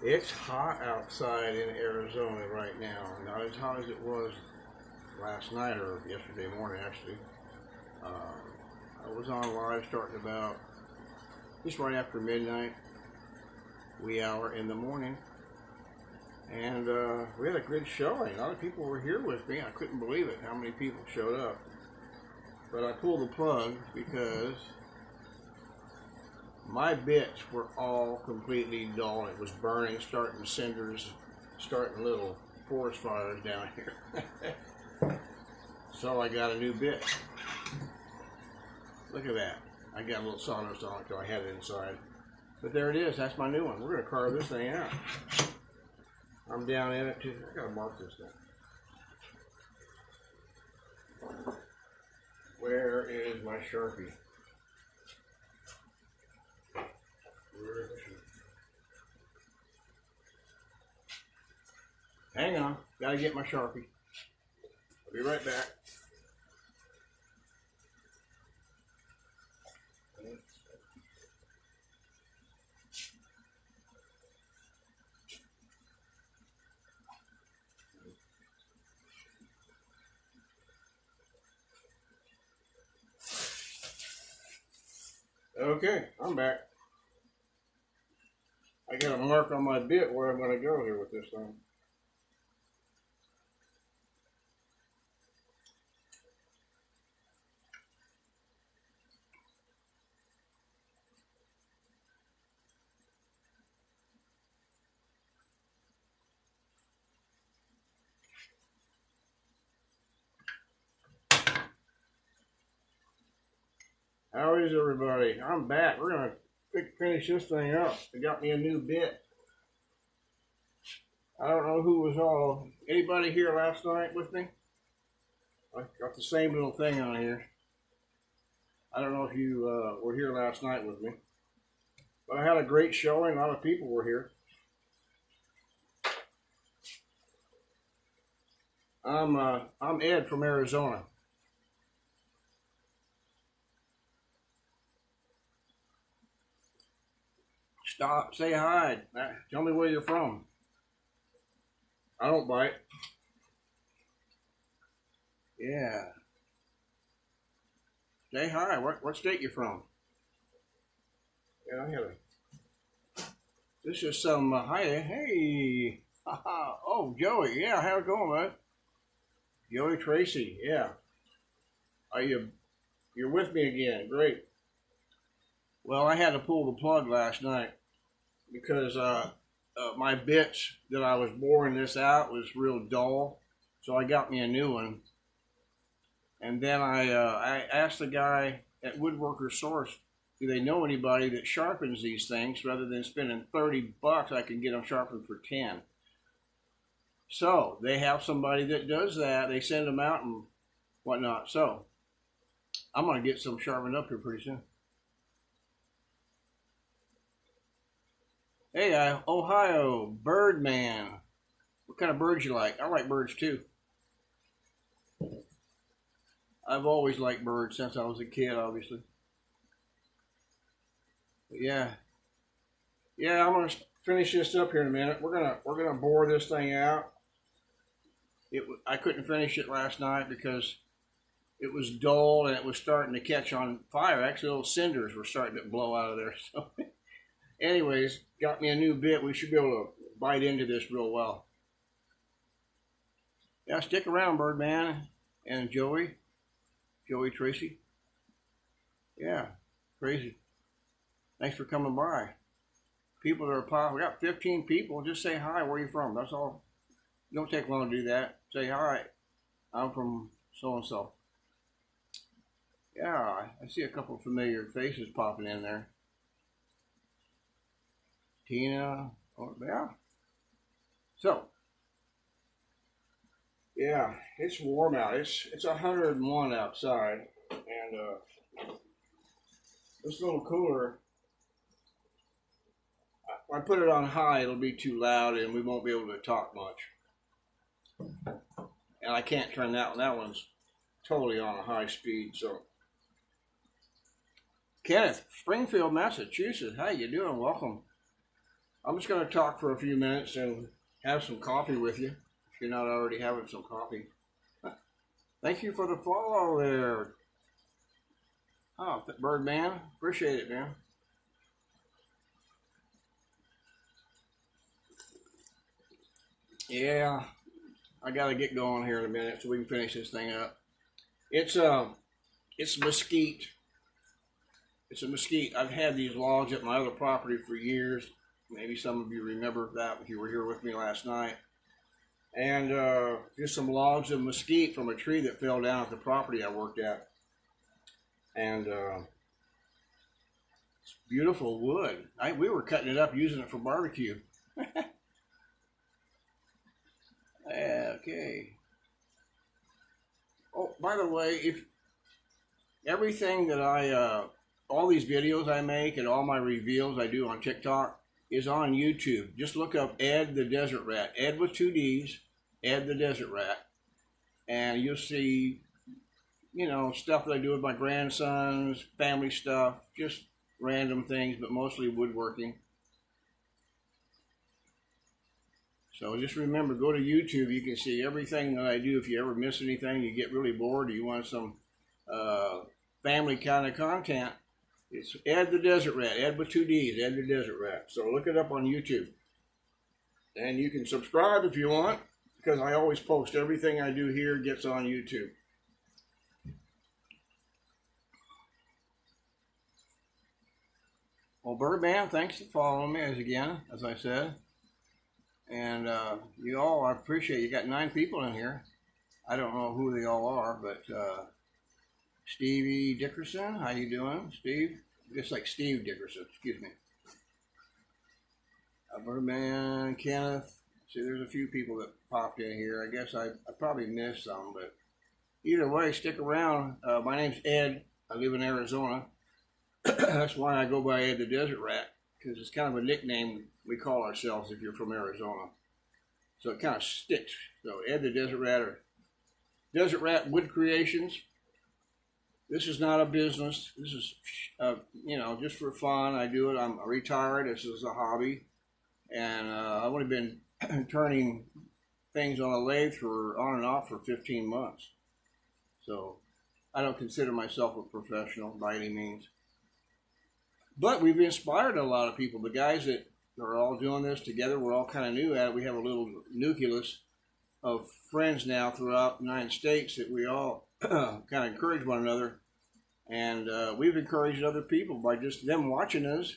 It's hot outside in Arizona right now. Not as hot as it was last night or yesterday morning, actually. I was on live starting about just right after midnight, wee hour in the morning. And we had a good showing. A lot of people were here with me. I couldn't believe it, how many people showed up. But I pulled the plug because my bits were all completely dull. It was burning, starting cinders, starting little forest fires down here. So I got a new bit. Look at that. I got a little sawdust on it till I had it inside. But there it is. That's my new one. We're going to carve this thing out. I'm down in it too. I got to mark this thing. Where is my Sharpie? Hang on, gotta get my Sharpie. I'll be right back. Okay, I'm back. I got a mark on my bit where I'm going to go here with this thing. How is everybody? I'm back. We're going to finish this thing up. I got me a new bit. I don't know who was all. Anybody here last night with me? I got the same little thing on here. I don't know if you were here last night with me. But I had a great showing. A lot of people were here. I'm Ed from Arizona. Stop, say hi. Tell me where you're from. I don't bite. Yeah. Say hi. What state you from? Yeah, I had a. This is some hi. Hey. Oh, Joey. Yeah, how's it going, man? Joey Tracy. Yeah. Are you're with me again? Great. Well, I had to pull the plug last night because my bits that I was boring this out was real dull, so I got me a new one. And then I asked the guy at Woodworker Source, do they know anybody that sharpens these things? Rather than spending $30, I can get them sharpened for 10. So they have somebody that does that. They send them out and whatnot. So I'm gonna get some sharpened up here pretty soon. Hey, Ohio, Birdman. What kind of birds you like? I like birds too. I've always liked birds since I was a kid, obviously. But yeah, I'm gonna finish this up here in a minute. We're gonna bore this thing out. I couldn't finish it last night because it was dull and it was starting to catch on fire. Actually, little cinders were starting to blow out of there. So, anyways, got me a new bit. We should be able to bite into this real well. Yeah, stick around, Birdman and Joey Tracy. Yeah, crazy. Thanks for coming by. People that are popping. We got 15 people. Just say hi. Where are you from? That's all. Don't take long to do that. Say hi. I'm from so and so. Yeah, I see a couple of familiar faces popping in there. Tina. Oh, yeah. So, yeah, it's warm out. It's 101 outside, and this little cooler. If I put it on high, it'll be too loud, and we won't be able to talk much. And I can't turn that one. That one's totally on a high speed. So, Kenneth, Springfield, Massachusetts. How you doing? Welcome. I'm just going to talk for a few minutes and have some coffee with you, if you're not already having some coffee. Thank you for the follow there. Oh, Birdman. Appreciate it, man. Yeah, I got to get going here in a minute so we can finish this thing up. It's mesquite. It's a mesquite. I've had these logs at my other property for years. Maybe some of you remember that if you were here with me last night. And just some logs of mesquite from a tree that fell down at the property I worked at. And it's beautiful wood. We were cutting it up, using it for barbecue. Okay. Oh, by the way, if everything that all these videos I make and all my reveals I do on TikTok is on YouTube. Just look up Ed the Desert Rat. Ed with 2 D's, Ed the Desert Rat. And you'll see, stuff that I do with my grandsons, family stuff, just random things, but mostly woodworking. So just remember, go to YouTube. You can see everything that I do. If you ever miss anything, you get really bored, or you want some family kind of content, it's Ed the Desert Rat. Ed with 2 D's, Ed the Desert Rat. So look it up on YouTube. And you can subscribe if you want, because I always post everything I do here gets on YouTube. Well, Birdman, thanks for following me as I said. And you all, I appreciate you. Got 9 people in here. I don't know who they all are, but Stevie Dickerson, how you doing, Steve? Just like Steve Dickerson, excuse me. Birdman, Kenneth. See, there's a few people that popped in here. I guess I probably missed some, but either way, stick around. My name's Ed. I live in Arizona. That's why I go by Ed the Desert Rat, because it's kind of a nickname we call ourselves if you're from Arizona. So it kind of sticks. So Ed the Desert Rat, or Desert Rat Wood Creations. This is not a business. This is, just for fun. I do it. I'm retired. This is a hobby. And I've only been turning things on a lathe for on and off for 15 months. So I don't consider myself a professional by any means. But we've inspired a lot of people. The guys that are all doing this together, we're all kind of new at it. We have a little nucleus of friends now throughout the United States that we all kind of encourage one another. And we've encouraged other people by just them watching us.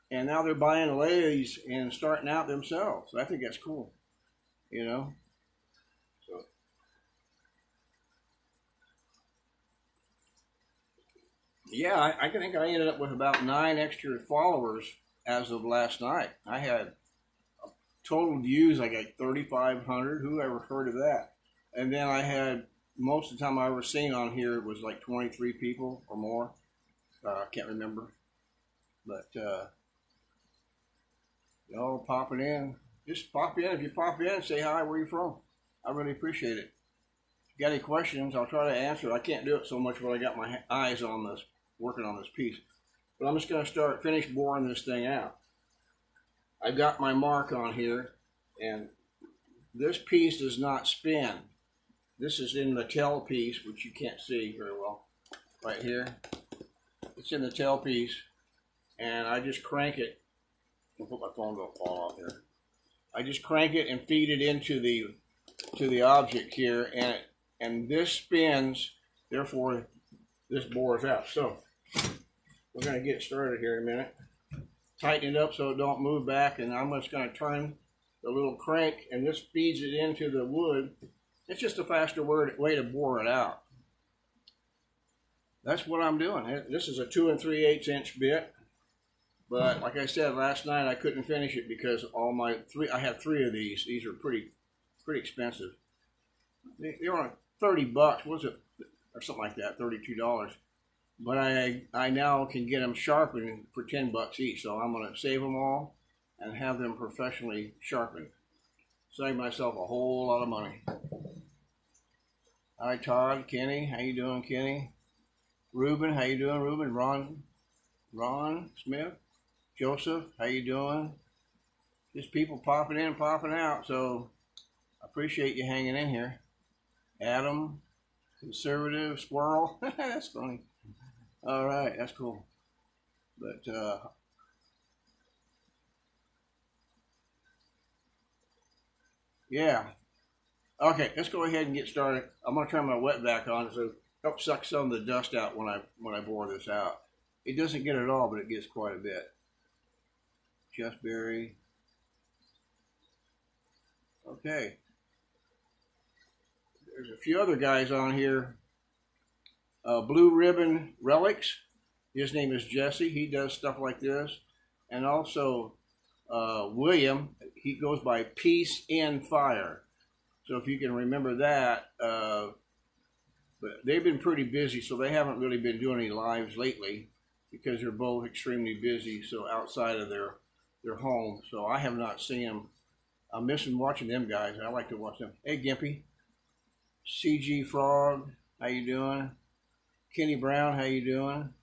And now they're buying lathes and starting out themselves. I think that's cool, So, yeah, I think I ended up with about 9 extra followers as of last night. I had total views, I got 3,500. Who ever heard of that? And then I had, most of the time I ever seen on here was like 23 people or more. I can't remember. But y'all popping in. Just pop in. If you pop in and say hi, where you from? I really appreciate it. If you got any questions, I'll try to answer. I can't do it so much when I got my eyes on this, working on this piece. But I'm just going to finish boring this thing out. I've got my mark on here, and this piece does not spin. This is in the tail piece, which you can't see very well. Right here. It's in the tail piece, and I just crank it. I'll put my phone, don't fall off here. I just crank it and feed it into the object here, and this spins. Therefore, this bores out. So we're going to get started here in a minute. Tighten it up so it don't move back, and I'm just going to turn the little crank, and this feeds it into the wood. It's just a faster way to bore it out. That's what I'm doing. This is a 2 3/8 inch bit. But like I said, last night I couldn't finish it because I have 3 of these. These are pretty expensive. They were $30, was it? Or something like that, $32. But I now can get them sharpened for $10 each. So I'm going to save them all and have them professionally sharpened. Save myself a whole lot of money. Hi Todd, Kenny, how you doing, Kenny? Ruben, how you doing, Ruben? Ron Smith? Joseph, how you doing? Just people popping in, popping out. So I appreciate you hanging in here. Adam, conservative squirrel. That's funny. All right, that's cool. But yeah. Okay, let's go ahead and get started. I'm gonna turn my wet vac on so help suck some of the dust out when I bore this out. It doesn't get it all, but it gets quite a bit. Chestberry. Okay. There's a few other guys on here. Blue Ribbon Relics. His name is Jesse. He does stuff like this. And also William. He goes by Peace in Fire. So if you can remember that, but they've been pretty busy, so they haven't really been doing any lives lately because they're both extremely busy. So outside of their home, so I have not seen them. I'm missing watching them guys. I like to watch them. Hey, Gimpy, CG Frog, how you doing? Kenny Brown, how you doing?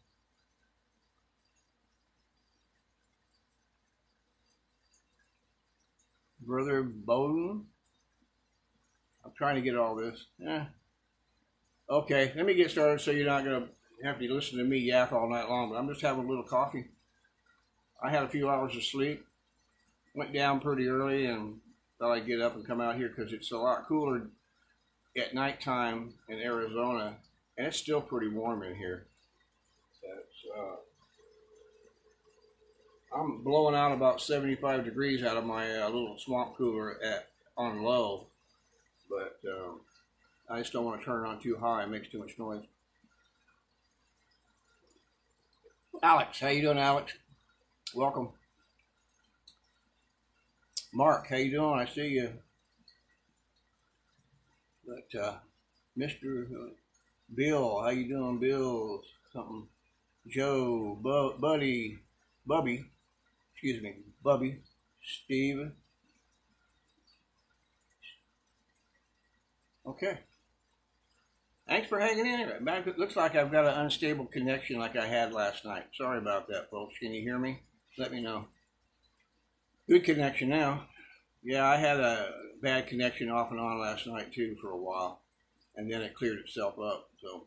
Brother Bowden, I'm trying to get all this. Okay, let me get started so you're not going to have to listen to me yap all night long, but I'm just having a little coffee. I had a few hours of sleep, went down pretty early, and thought I'd get up and come out here because it's a lot cooler at nighttime in Arizona, and it's still pretty warm in here. I'm blowing out about 75 degrees out of my little swamp cooler on low, but I just don't want to turn it on too high. It makes too much noise. Alex, how you doing, Alex? Welcome. Mark, how you doing? I see you. But Mr. Bill, how you doing, Bill? Something. Joe, Buddy, Bubby, excuse me, Bubby, Steve. Okay. Thanks for hanging in here. It looks like I've got an unstable connection like I had last night. Sorry about that, folks. Can you hear me? Let me know. Good connection now. Yeah, I had a bad connection off and on last night too for a while, and then it cleared itself up. So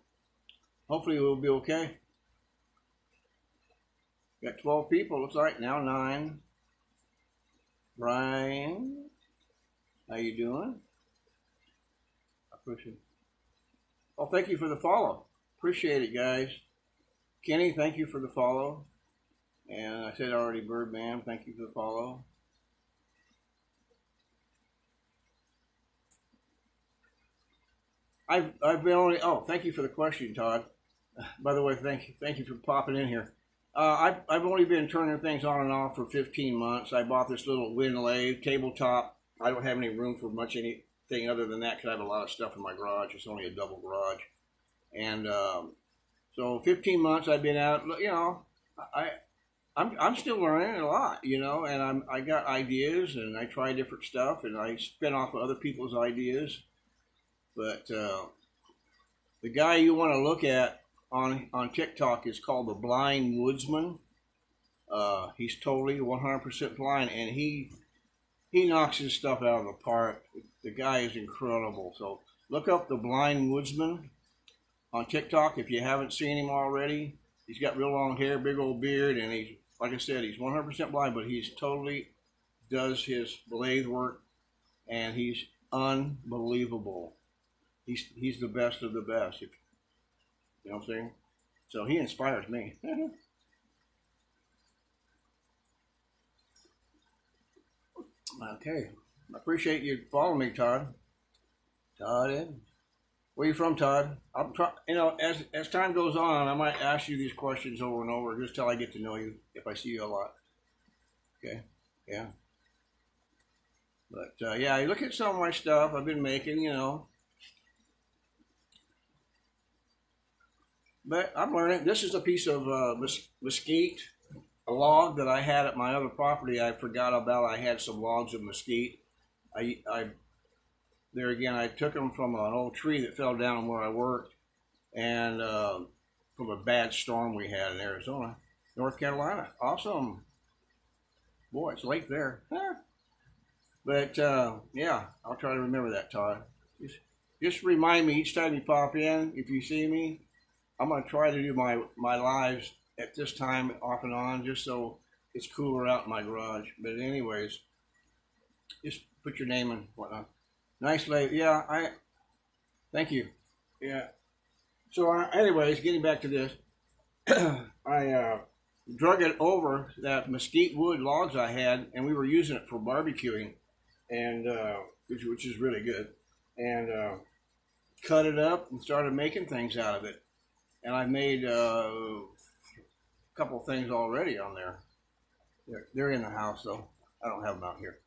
hopefully we'll be okay. Got 12 people. Looks like now 9. Brian, how you doing? I appreciate it. Oh, thank you for the follow. Appreciate it, guys. Kenny, thank you for the follow. And I said already, Birdman, thank you for the follow. I've been only. Oh, thank you for the question, Todd. By the way, thank you for popping in here. I've only been turning things on and off for 15 months. I bought this little wind lathe tabletop. I don't have any room for much anything other than that because I have a lot of stuff in my garage. It's only a double garage, and so 15 months I've been out. You know, I'm still learning a lot. You know, and I got ideas and I try different stuff and I spin off of other people's ideas. But the guy you want to look at on TikTok is called the Blind Woodsman. He's totally 100% blind, and he knocks his stuff out of the park. The guy is incredible. So look up the Blind Woodsman on TikTok if you haven't seen him already. He's got real long hair, big old beard, and he's, like I said, he's 100% blind, but he's totally does his lathe work, and he's unbelievable. He's the best of the best. You know what I'm saying? So he inspires me. Okay. I appreciate you following me, Todd. Todd, where you from, Todd? I'm try. You know, as time goes on, I might ask you these questions over and over, just till I get to know you. If I see you a lot. Okay. Yeah. But yeah, you look at some of my stuff I've been making. You know. But I'm learning. This is a piece of mesquite, a log that I had at my other property. I forgot about. I had some logs of mesquite. I there again. I took them from an old tree that fell down where I worked, and from a bad storm we had in Arizona, North Carolina. Awesome, boy. It's late there. But yeah, I'll try to remember that, Todd. Just, just remind me each time you pop in, if you see me. I'm gonna try to do my lives at this time off and on, just so it's cooler out in my garage. But anyways, just put your name and whatnot. Nice lady. Yeah, I thank you. Yeah. So, anyways, getting back to this, I drug it over that mesquite wood logs I had, and we were using it for barbecuing, and which is really good. And cut it up and started making things out of it. And I've made a couple of things already on there. They're in the house though. I don't have them out here.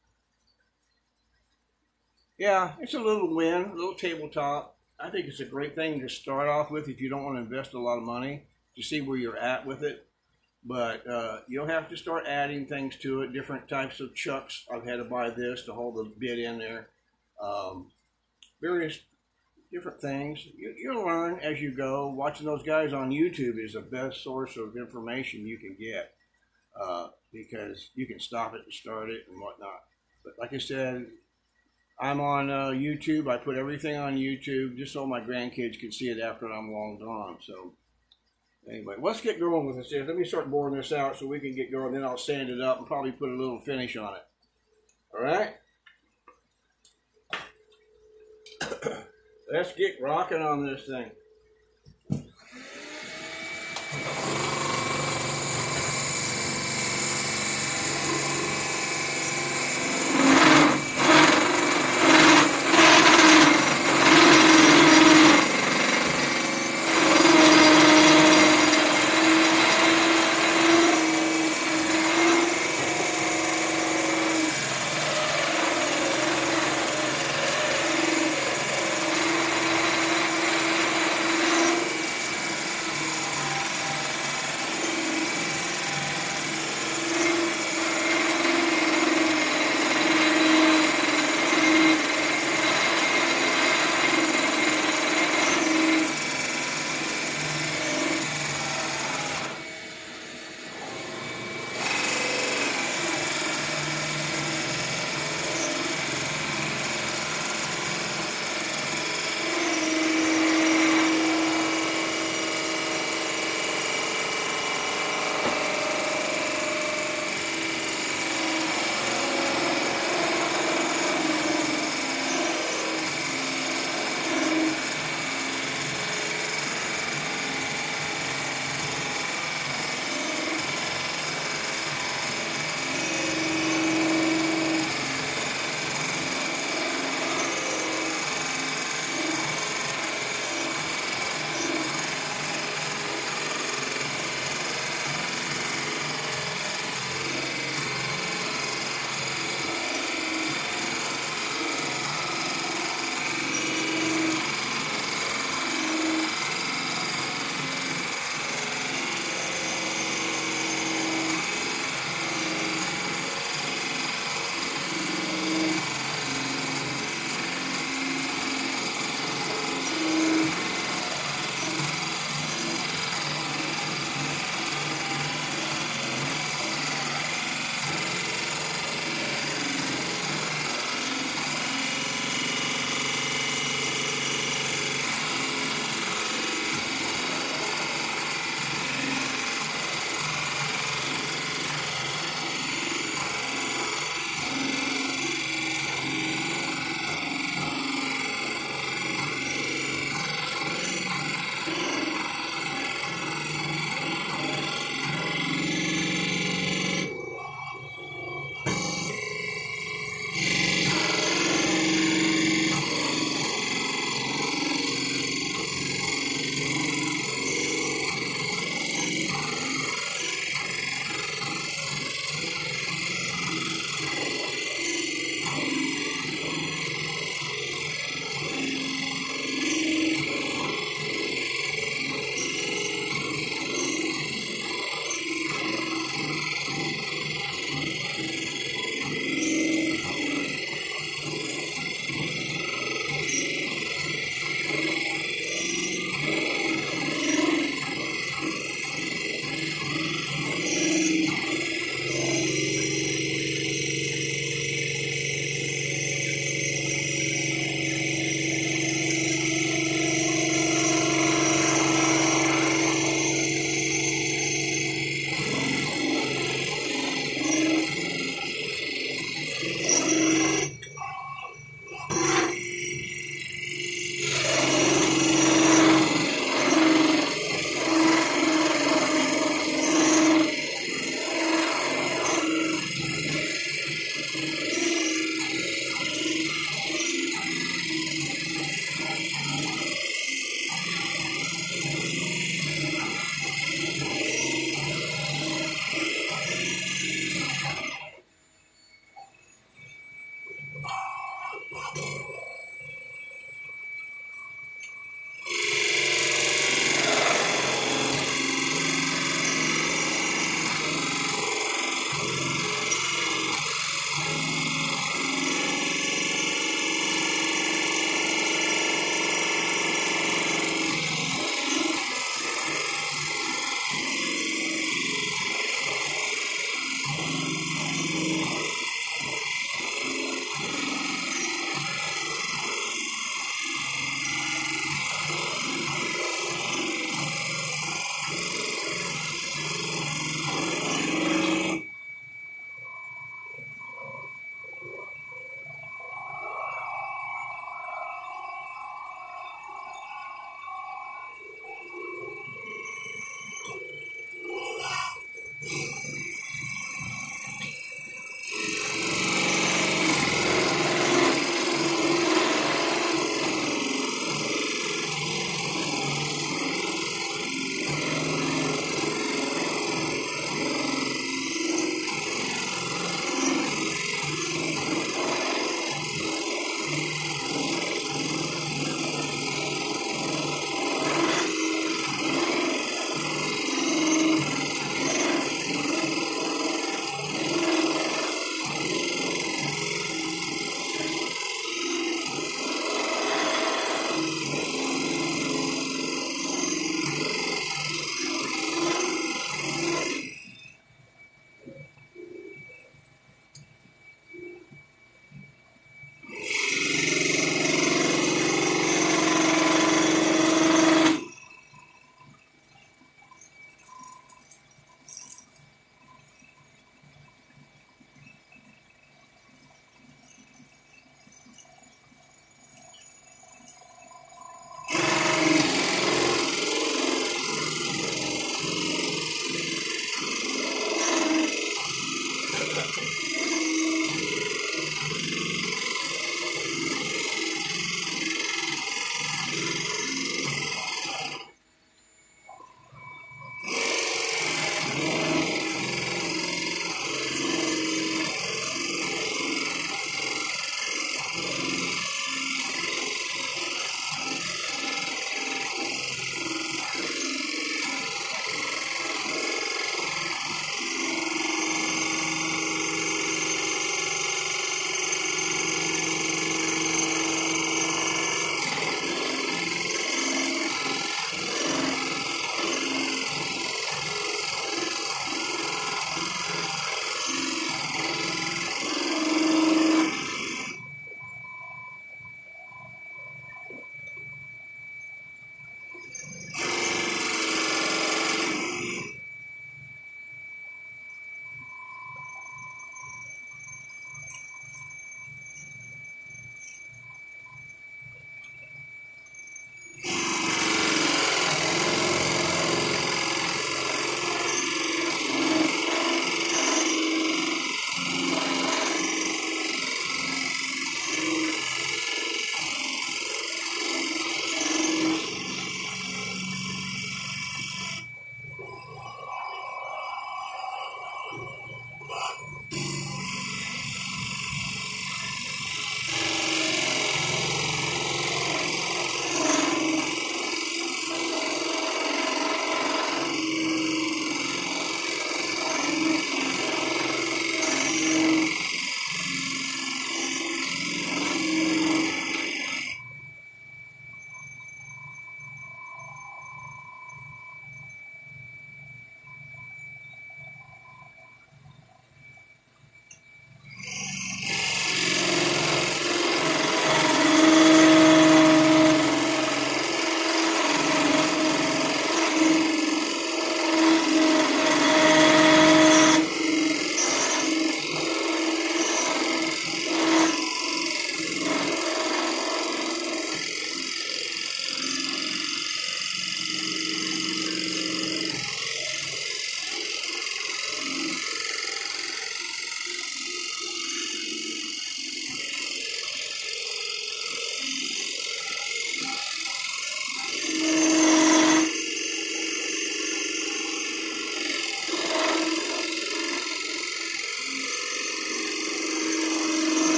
Yeah, it's a little win, a little tabletop. I think it's a great thing to start off with if you don't want to invest a lot of money to see where you're at with it. But you'll have to start adding things to it, different types of chucks. I've had to buy this to hold the bit in there. Various different things. You'll learn as you go. Watching those guys on YouTube is the best source of information you can get because you can stop it and start it and whatnot. But like I said, I'm on YouTube. I put everything on YouTube just so my grandkids can see it after I'm long gone. So anyway, let's get going with this. Let me start boring this out so we can get going. Then I'll sand it up and probably put a little finish on it. All right? Let's get rocking on this thing.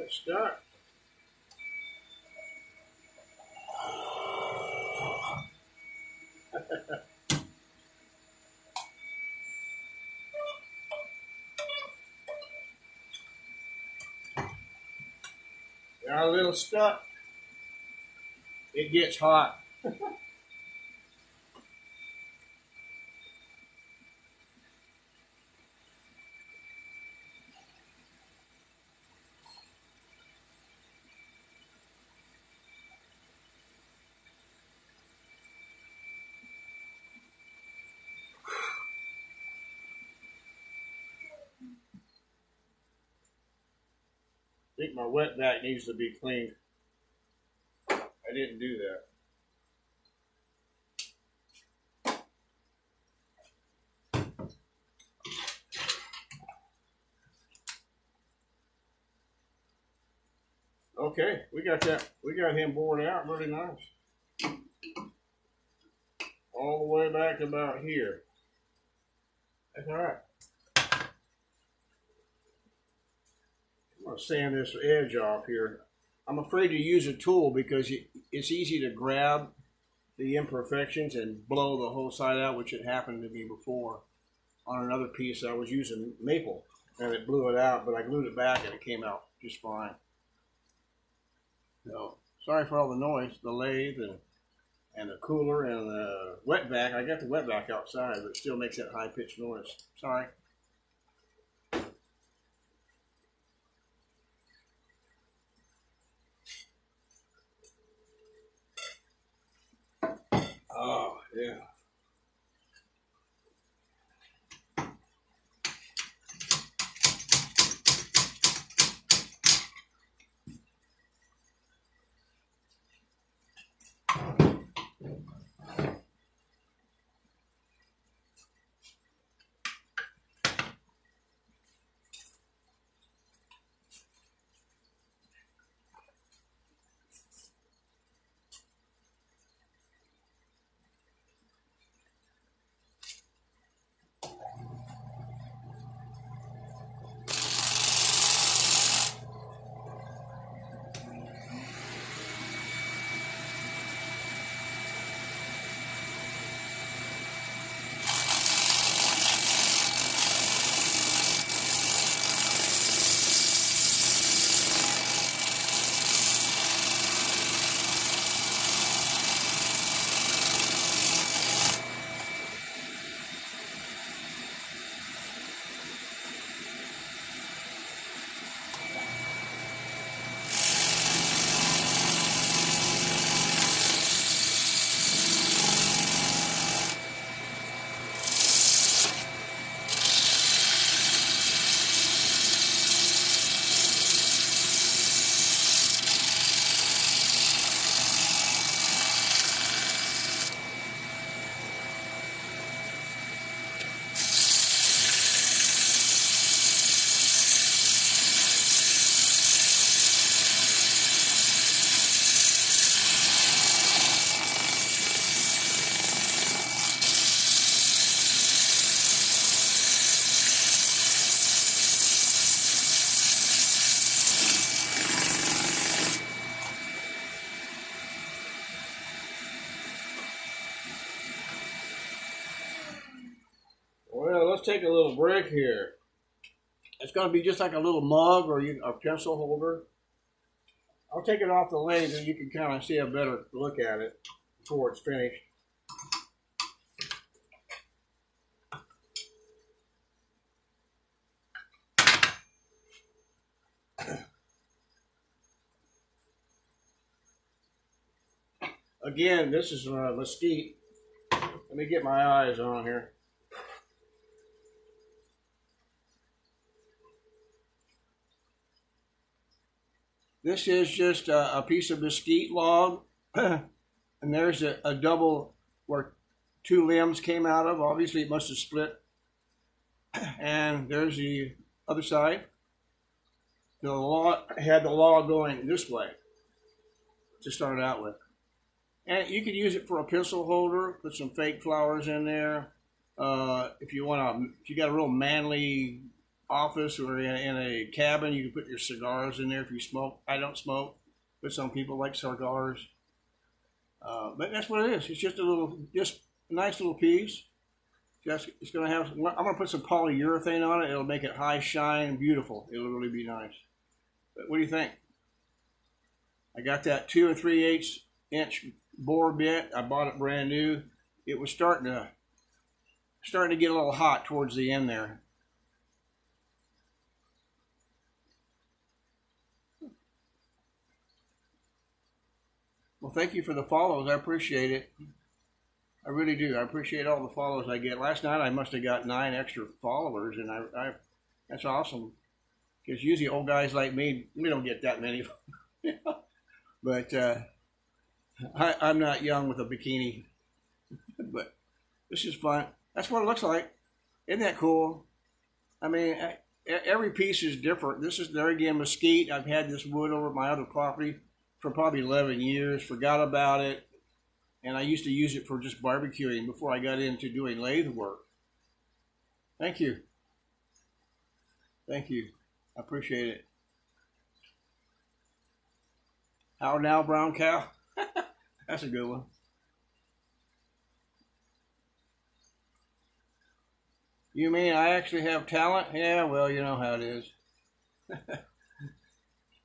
It's stuck. Got a little stuck. It gets hot. I think my wet vac needs to be cleaned. I didn't do that. Okay, we got that. We got him bored out really nice. All the way back about here. That's all right. I'm going to sand this edge off here. I'm afraid to use a tool because it's easy to grab the imperfections and blow the whole side out, which had happened to me before on another piece. I was using maple and it blew it out, but I glued it back and it came out just fine. So sorry for all the noise, the lathe and the cooler and the wet vac. I got the wet vac outside, but it still makes that high pitched noise. Sorry. Oh, yeah. Well, let's take a little break here. It's going to be just like a little mug or a pencil holder. I'll take it off the lathe and you can kind of see a better look at it before it's finished. Again, this is mesquite. Let me get my eyes on here. This is just a piece of mesquite log, and there's a double where two limbs came out of. Obviously, it must have split. And there's the other side. The log had the log going this way to start out with. And you could use it for a pencil holder, put some fake flowers in there. If you got a real manly office or in a cabin. You can put your cigars in there if you smoke. I don't smoke, but some people like cigars. But that's what it is. It's just just a nice little piece. Just it's gonna have. I'm gonna put some polyurethane on it. It'll make it high shine, beautiful. It'll really be nice. But what do you think? I got that 2 3/8 inch bore bit. I bought it brand new. It was starting to get a little hot towards the end there. Well, thank you for the follows. I appreciate it. I really do. I appreciate all the follows I get. Last night I must have got 9 extra followers, and I that's awesome. Because usually old guys like me, we don't get that many. But I'm not young with a bikini. But this is fun. That's what it looks like. Isn't that cool? I mean, every piece is different. This is, there again, mesquite. I've had this wood over at my other property for probably 11 years. Forgot about it. And I used to use it for just barbecuing before I got into doing lathe work. Thank you. Thank you. I appreciate it. How now, brown cow? That's a good one. You mean I actually have talent? Yeah, well, you know how it is.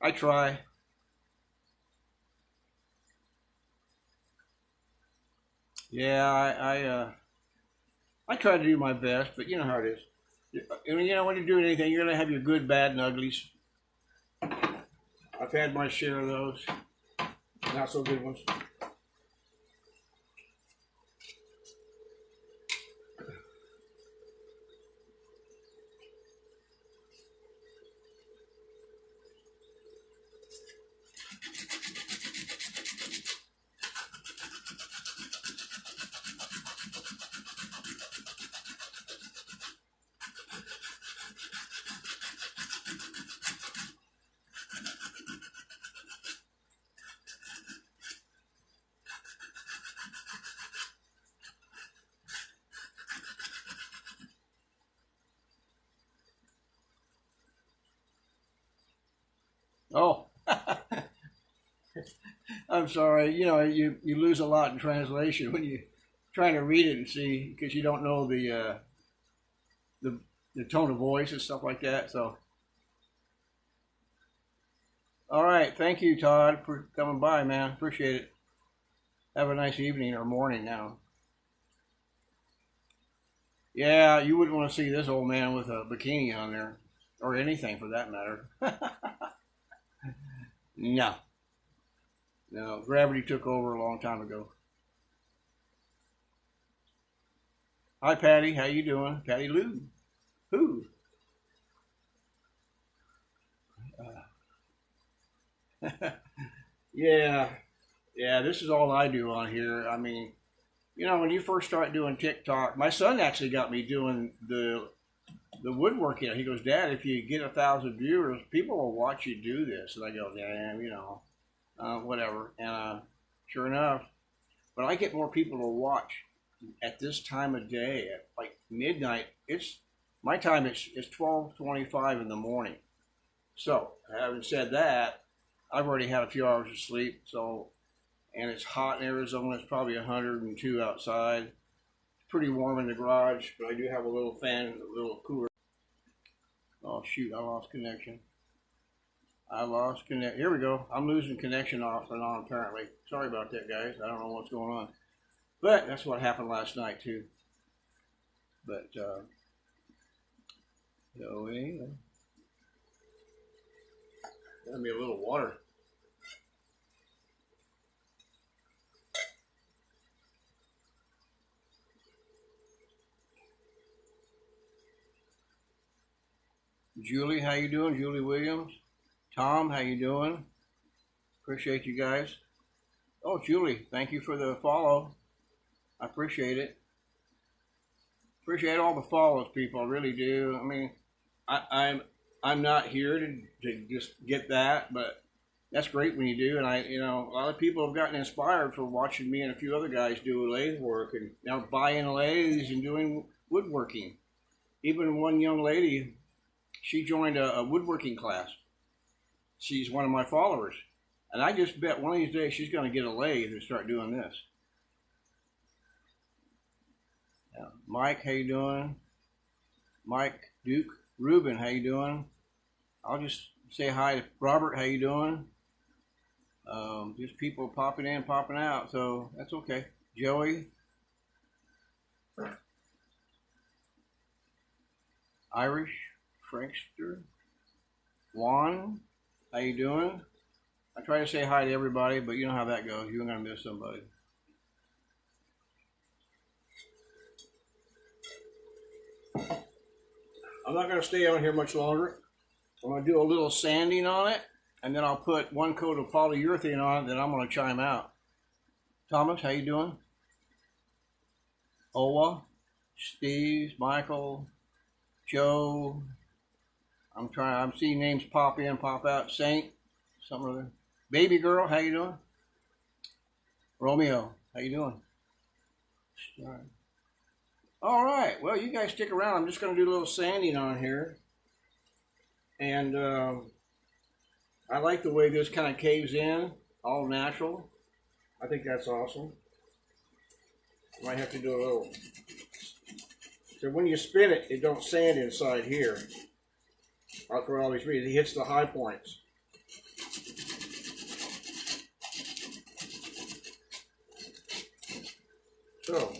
I try. Yeah, I try to do my best, but you know how it is. I mean, you know, when you're doing anything, you're gonna have your good, bad, and uglies. I've had my share of those. Not so good ones. Oh, I'm sorry. You know, you lose a lot in translation when you trying to read it and see because you don't know the the tone of voice and stuff like that. So, all right. Thank you, Todd, for coming by, man. Appreciate it. Have a nice evening or morning now. Yeah, you wouldn't want to see this old man with a bikini on there or anything for that matter. No, no. Gravity took over a long time ago. Hi, Patty. How you doing? Patty Lou. Who? Yeah, yeah. This is all I do on here. I mean, you know, when you first start doing TikTok, my son actually got me doing the woodworking. He goes, Dad, if you get 1,000 viewers, people will watch you do this. And I go, yeah, you know, whatever. And sure enough, but I get more people to watch at this time of day at like midnight. It's my time. It's 12:25 in the morning. So having said that, I've already had a few hours of sleep. So and it's hot in Arizona. It's probably 102 outside. It's pretty warm in the garage, but I do have a little fan, a little cooler. Oh shoot, I lost connection. I lost connect. Here we go. I'm losing connection off and on apparently. Sorry about that, guys. I don't know what's going on. But that's what happened last night too. But so anyway, got me a little water. Julie, how you doing? Julie Williams. Tom, how you doing? Appreciate you guys. Oh, Julie, thank you for the follow. I appreciate it. Appreciate all the follows, people. I really do. I mean, I'm not here to just get that, but that's great when you do. And you know, a lot of people have gotten inspired for watching me and a few other guys do lathe work, and now buying lathes and doing woodworking. Even one young lady she joined a woodworking class. She's one of my followers. And I just bet one of these days she's going to get a lathe and start doing this. Yeah. Mike, how you doing? Mike, Duke, Ruben, how you doing? I'll just say hi to Robert, how you doing? Just people popping in, popping out, so that's okay. Joey, Irish, Frankster, Juan, how you doing? I try to say hi to everybody, but you know how that goes. You're going to miss somebody. I'm not going to stay on here much longer. I'm going to do a little sanding on it, and then I'll put one coat of polyurethane on it, then I'm going to chime out. Thomas, how you doing? Owa, Steve, Michael, Joe. I'm seeing names pop in, pop out. Saint, something or other. Baby girl, how you doing? Romeo, how you doing? All right. Well, you guys stick around. I'm just going to do a little sanding on here. And I like the way this kind of caves in, all natural. I think that's awesome. Might have to do a little. So when you spin it, it don't sand inside here. For all these reasons, it hits the high points. So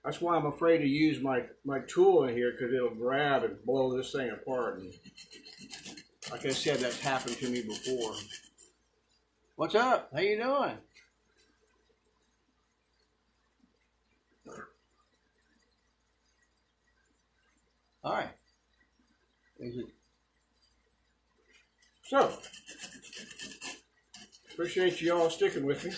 that's why I'm afraid to use my tool in here, because it'll grab and blow this thing apart. And like I said, that's happened to me before. What's up? How you doing? All right. So, appreciate you all sticking with me.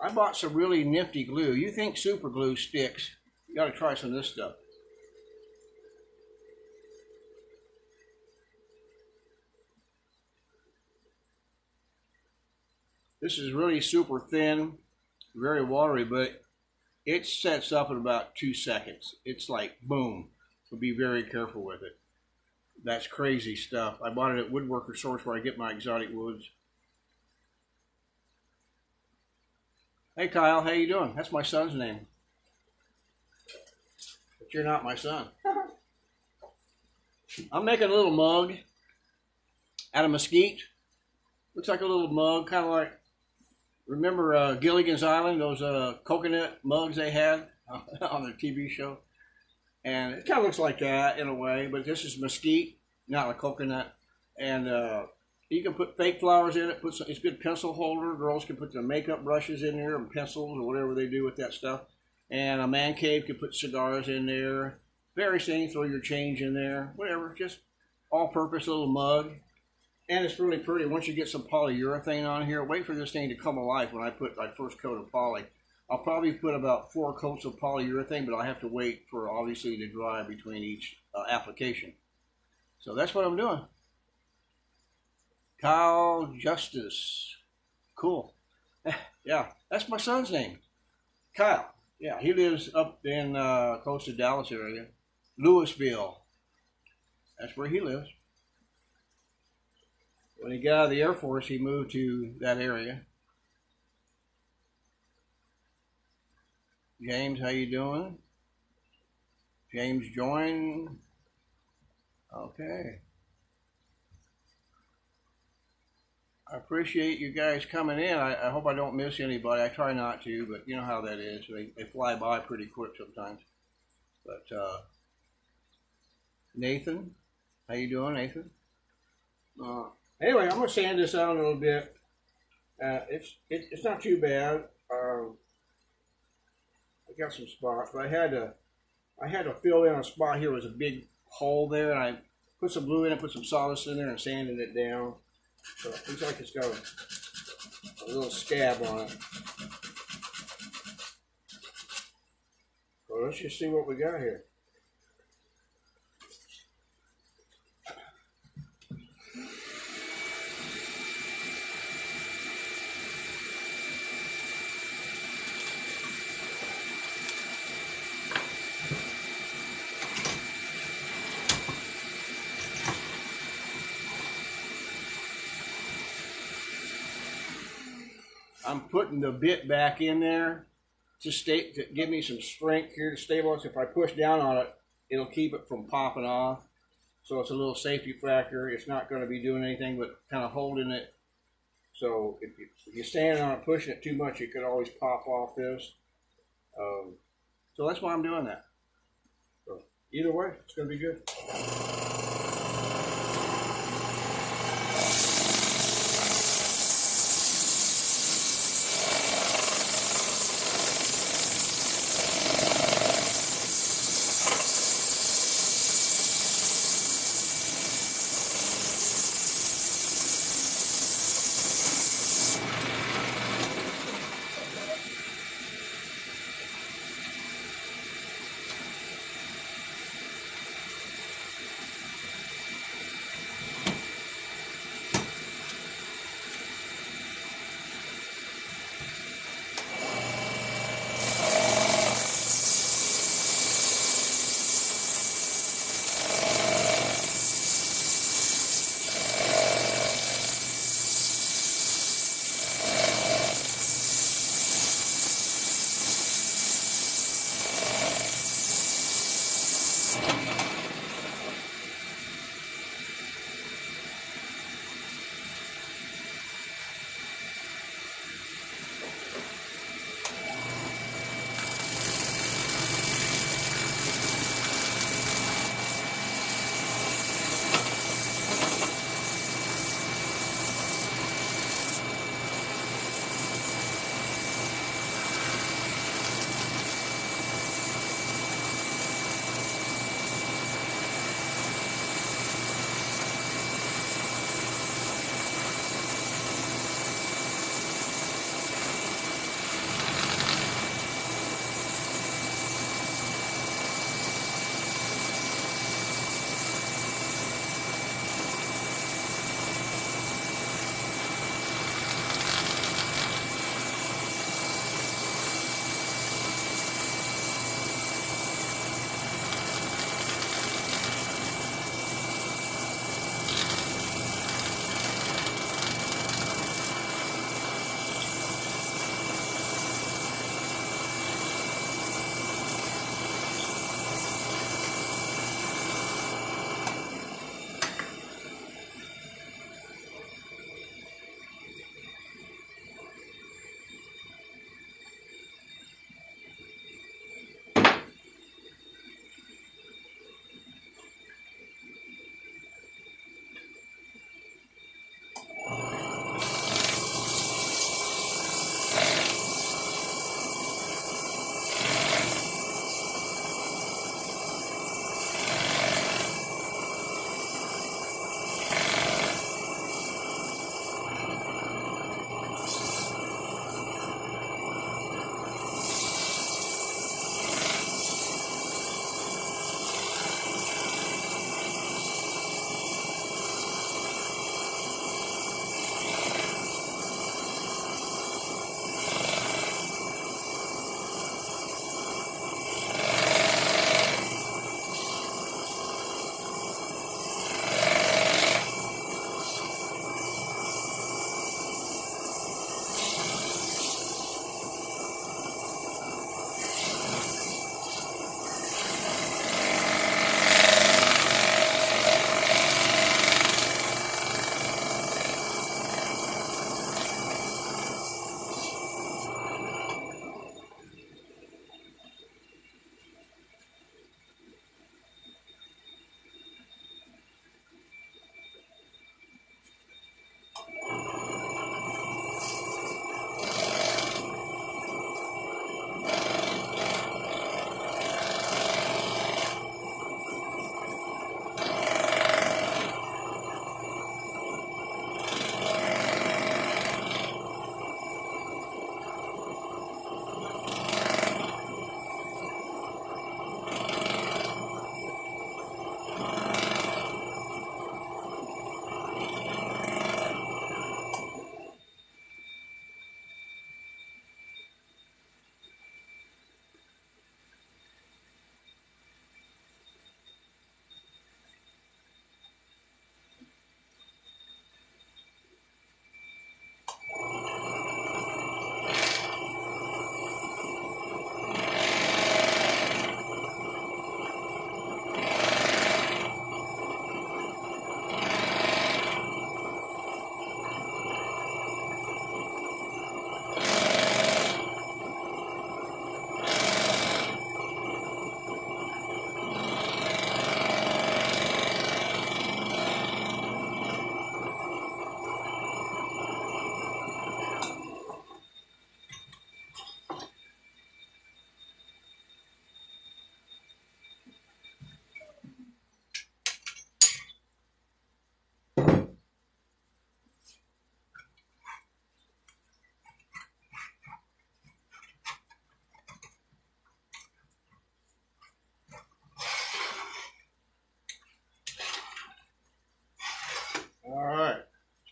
I bought some really nifty glue. You think super glue sticks? You got to try some of this stuff. This is really super thin, very watery, but it sets up in about 2 seconds. It's like boom. So be very careful with it. That's crazy stuff. I bought it at Woodworker Source where I get my exotic woods. Hey Kyle, how you doing? That's my son's name. But you're not my son. I'm making a little mug out of mesquite. Looks like a little mug, kind of like, remember Gilligan's Island, those coconut mugs they had on their TV show? And it kind of looks like that in a way, but this is mesquite, not a coconut. And you can put fake flowers in it. It's a good pencil holder. Girls can put their makeup brushes in there and pencils or whatever they do with that stuff. And a man cave can put cigars in there. Various things, throw your change in there, whatever. Just all-purpose little mug. And it's really pretty. Once you get some polyurethane on here, wait for this thing to come alive when I put my first coat of poly. I'll probably put about 4 coats of polyurethane, but I'll have to wait for obviously to dry between each application. So that's what I'm doing. Kyle Justice. Cool. Yeah, that's my son's name. Kyle. Yeah, he lives up in close to Dallas area. Louisville. That's where he lives. When he got out of the Air Force, he moved to that area. James, how you doing? James joined. Okay. I appreciate you guys coming in. I hope I don't miss anybody. I try not to, but you know how that is. They fly by pretty quick sometimes. But Nathan, how you doing, Nathan? Anyway, I'm gonna sand this out a little bit. It's not too bad. I got some spots, but I had to fill in a spot here. There was a big hole there, and I put some glue in it, put some sawdust in there, and sanded it down. So it looks like it's got a little scab on it. So let's just see what we got here. I'm putting the bit back in there to give me some strength here to stabilize. If I push down on it, it'll keep it from popping off. So it's a little safety factor. It's not going to be doing anything but kind of holding it. So if you're standing on it, pushing it too much, it could always pop off this. So that's why I'm doing that. So either way, it's going to be good.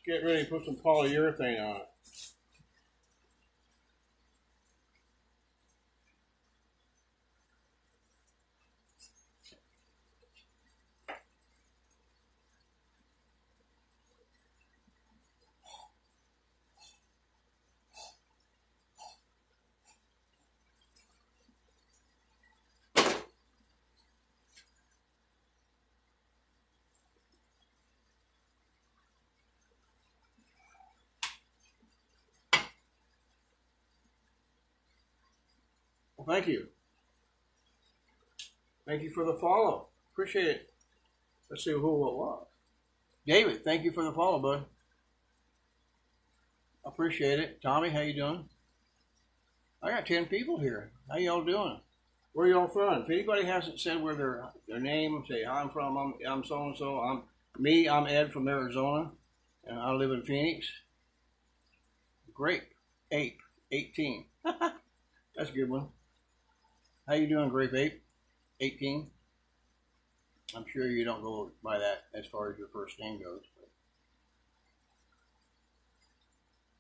get ready to put some polyurethane on it. Well, thank you. Thank you for the follow. Appreciate it. Let's see who it was. David, thank you for the follow, bud. Appreciate it. Tommy, how you doing? I got 10 people here. How y'all doing? Where y'all from? If anybody hasn't said where their name, say hi, I'm from. I'm so and so. I'm Ed from Arizona, and I live in Phoenix. Grape, 18. That's a good one. How you doing, Grape 18? I'm sure you don't go by that as far as your first name goes.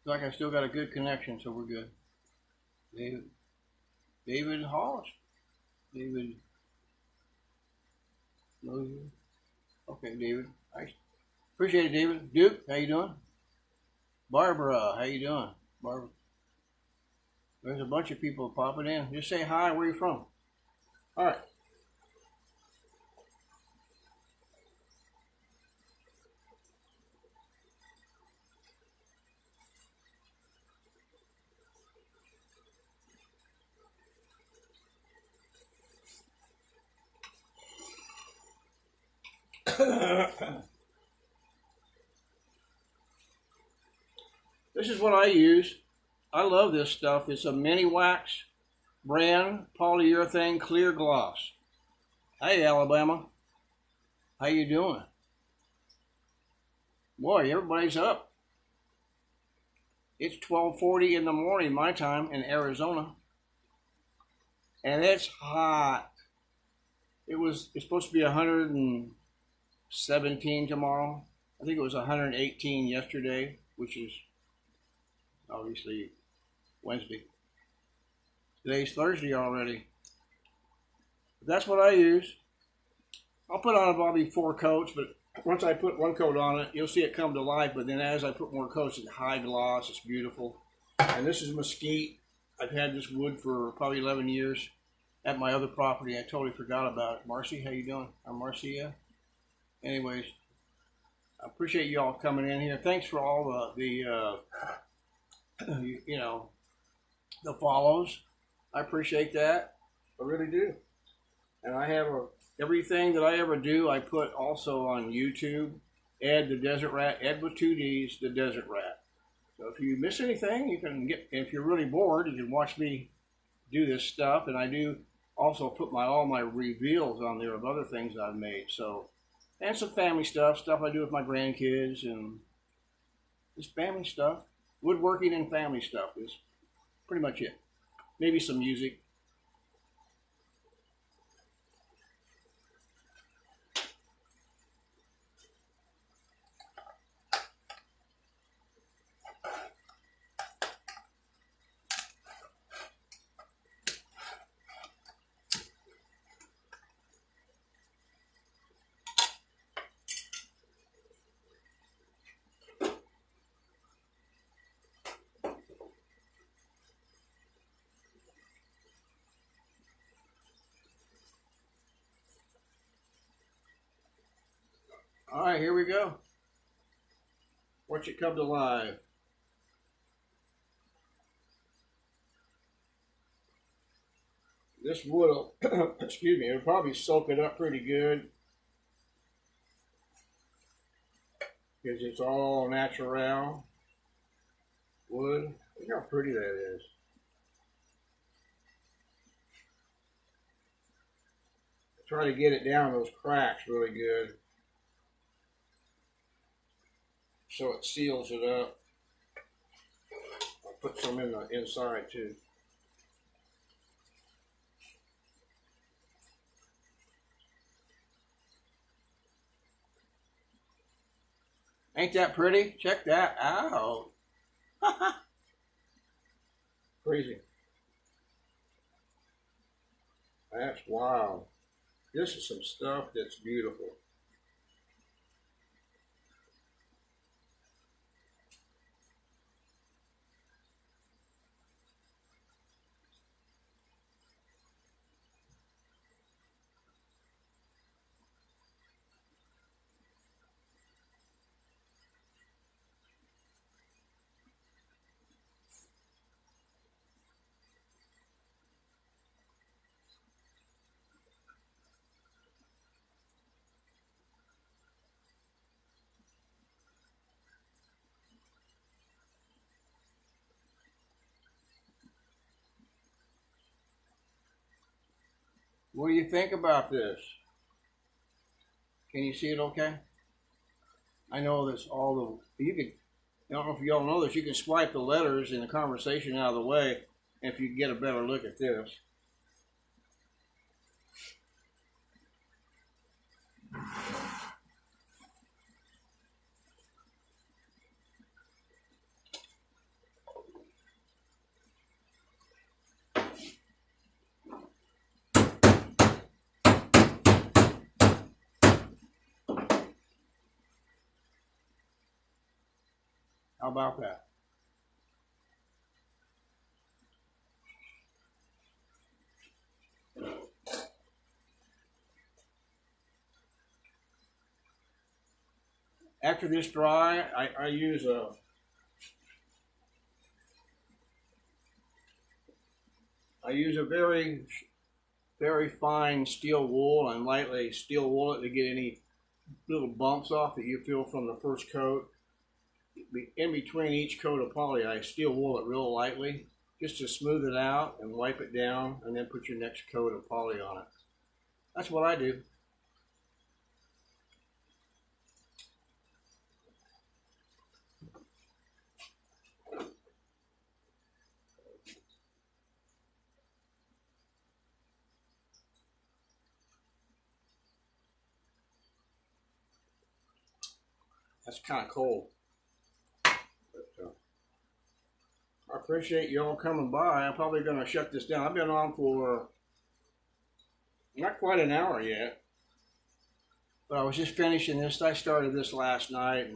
But like I still got a good connection, so we're good. David Hollis. David. Okay, David. I appreciate it, David. Duke, how you doing? Barbara, how you doing? Barbara. There's a bunch of people popping in. Just say hi. Where you from? All right. This is what I use. I love this stuff. It's a mini wax brand polyurethane clear gloss. Hey, Alabama. How you doing? Boy, everybody's up. It's 12:40 in the morning my time in Arizona. And it's hot. It's supposed to be 117 tomorrow. I think it was 118 yesterday, which is obviously Wednesday. Today's Thursday already. But that's what I use. I'll put on probably 4 coats, but once I put 1 coat on it, you'll see it come to life. But then as I put more coats, it's high gloss. It's beautiful. And this is mesquite. I've had this wood for probably 11 years at my other property. I totally forgot about it. Marcy, how you doing? I'm Marcia. Anyways, I appreciate you all coming in here. Thanks for all the the follows. I appreciate that. I really do. And I have everything that I ever do, I put also on YouTube. Ed the Desert Rat. Ed with 2 D's, the Desert Rat. So if you miss anything, you can if you're really bored, you can watch me do this stuff. And I do also put all my reveals on there of other things I've made. So, and some family stuff I do with my grandkids, and just family stuff. Woodworking and family stuff is pretty much it. Maybe some music. All right, here we go. Watch it come to life. This wood will, excuse me, it'll probably soak it up pretty good because it's all natural wood. Look how pretty that is. Try to get it down those cracks really good so it seals it up. I'll put some in the inside too. Ain't that pretty? Check that out. Crazy. That's wild. This is some stuff that's beautiful. What do you think about this? Can you see it okay? I know this all the, you could, I don't know if y'all know this, you can swipe the letters in the conversation out of the way if you get a better look at this. How about that? After this dry, I use a very fine steel wool and lightly steel wool it to get any little bumps off that you feel from the first coat. In between each coat of poly, I steel wool it real lightly just to smooth it out and wipe it down, and then put your next coat of poly on it. That's what I do. That's kind of cold. But, I appreciate you all coming by. I'm probably going to shut this down. I've been on for not quite an hour yet. But I was just finishing this. I started this last night,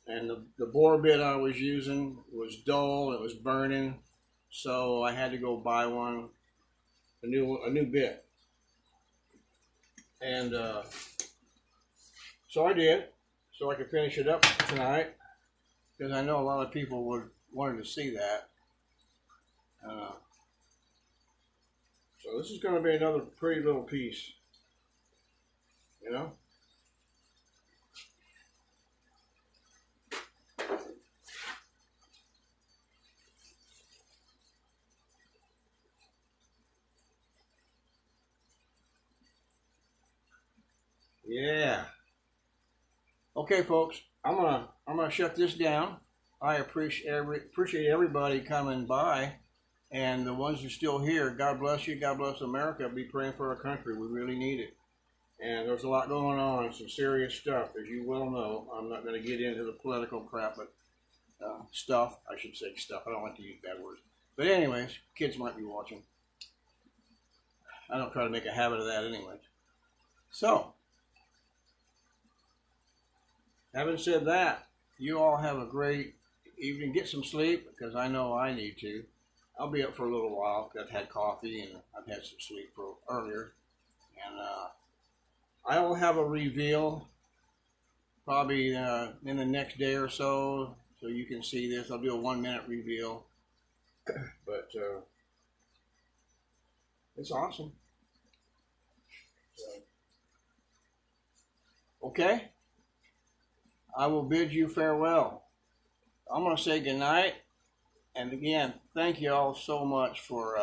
and the bore bit I was using was dull. It was burning. So I had to go buy a new bit. And so I did, so I could finish it up tonight, because I know a lot of people wanted to see that. So this is going to be another pretty little piece, you know. Yeah. Okay, folks, I'm gonna shut this down. I appreciate everybody coming by, and the ones who are still here. God bless you. God bless America. Be praying for our country. We really need it. And there's a lot going on, some serious stuff, as you well know. I'm not going to get into the political crap, but stuff. I should say stuff. I don't like to use bad words. But anyways, kids might be watching. I don't try to make a habit of that anyways. So, having said that, you all have a great evening. Get some sleep, because I know I need to. I'll be up for a little while, because I've had coffee and I've had some sleep earlier. And I will have a reveal probably in the next day or so you can see this. I'll do a 1-minute reveal. But it's awesome. So, okay. I will bid you farewell. I'm going to say goodnight. And again, thank you all so much for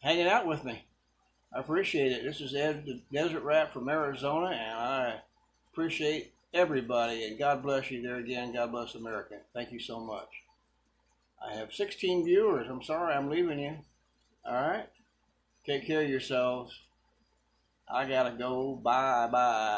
hanging out with me. I appreciate it. This is Ed, the Desert Rat from Arizona, and I appreciate everybody. And God bless you there again. God bless America. Thank you so much. I have 16 viewers. I'm sorry I'm leaving you. All right? Take care of yourselves. I got to go. Bye-bye.